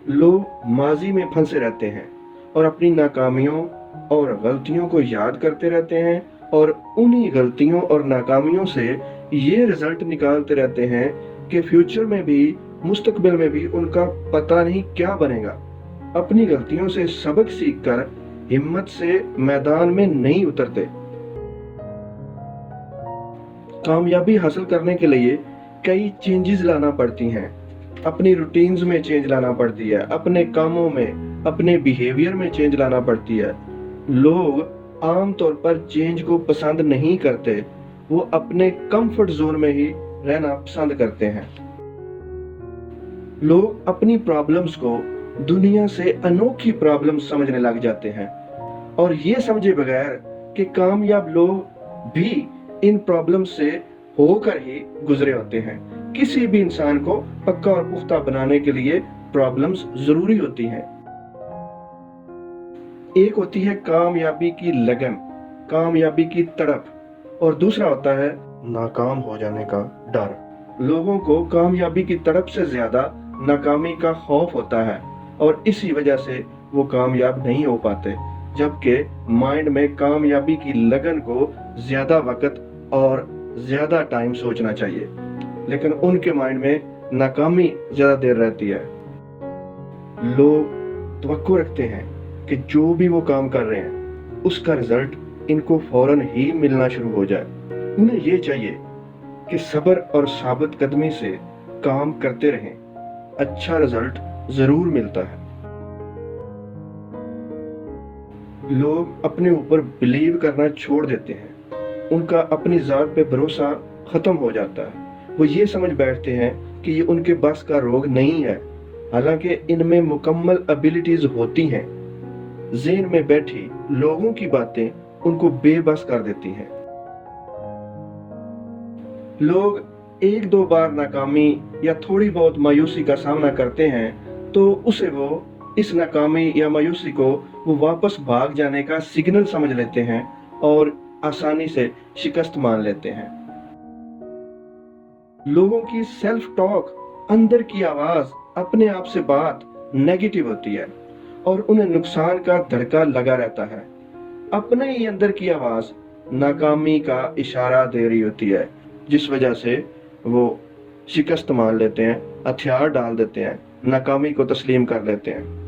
लोग माजी में फंसे रहते हैं और अपनी नाकामियों और गलतियों को याद करते रहते हैं, और उन्हीं गलतियों और नाकामियों से ये रिजल्ट निकालते रहते हैं कि फ्यूचर में भी, मुस्तकबिल में भी उनका पता नहीं क्या बनेगा। अपनी गलतियों से सबक सीखकर हिम्मत से मैदान में नहीं उतरते। कामयाबी हासिल करने के लिए कई चेंजेस लाना पड़ती हैं। अपनी रूटीन्स में चेंज लाना पड़ती है, अपने कामों में, अपने बिहेवियर में चेंज लाना पड़ती है। लोग आम तौर पर चेंज को पसंद नहीं करते, वो अपने कंफर्ट जोन में ही रहना पसंद करते हैं। लोग अपनी प्रॉब्लम्स को दुनिया से अनोखी प्रॉब्लम्स समझने लग जाते हैं, और ये समझे बगैर कि कामयाब लोग भी इन प्रॉब्लम से होकर ही गुजरे होते हैं। किसी भी इंसान को पक्का और पुख्ता बनाने के लिए प्रॉब्लम्स जरूरी होती हैं। एक होती है कामयाबी की लगन, कामयाबी की तड़प, और दूसरा होता है नाकाम हो जाने का डर। लोगों को कामयाबी की तड़प से ज्यादा नाकामी का खौफ होता है, और इसी वजह से वो कामयाब नहीं हो पाते। जबकि माइंड में कामयाबी की लगन को ज्यादा वक्त और ज्यादा टाइम सोचना चाहिए, लेकिन उनके माइंड में नाकामी ज्यादा देर रहती है। लोग तवक्को रखते हैं कि जो भी वो काम कर रहे हैं उसका रिजल्ट इनको फौरन ही मिलना शुरू हो जाए। उन्हें ये चाहिए कि सब्र और साबित कदमी से काम करते रहें, अच्छा रिजल्ट जरूर मिलता है। लोग अपने ऊपर बिलीव करना छोड़ देते हैं, उनका अपनी जात पे भरोसा खत्म हो जाता है। वो ये समझ बैठते हैं कि ये उनके बस का रोग नहीं है, हालांकि इनमें मुकम्मल एबिलिटीज होती हैं। ज़हन में बैठी लोगों की बातें उनको बेबस कर देती हैं। लोग एक दो बार नाकामी या थोड़ी बहुत मायूसी का सामना करते हैं तो उसे वो इस नाकामी या मायूसी को वो वापस भाग जाने का सिग्नल समझ लेते हैं और आसानी से शिकस्त मान लेते हैं। लोगों की सेल्फ टॉक, अंदर की आवाज, अपने आप से बात नेगेटिव होती है और उन्हें नुकसान का धड़का लगा रहता है। अपने ही अंदर की आवाज नाकामी का इशारा दे रही होती है, जिस वजह से वो शिकस्त मान लेते हैं, हथियार डाल देते हैं, नाकामी को तस्लीम कर लेते हैं।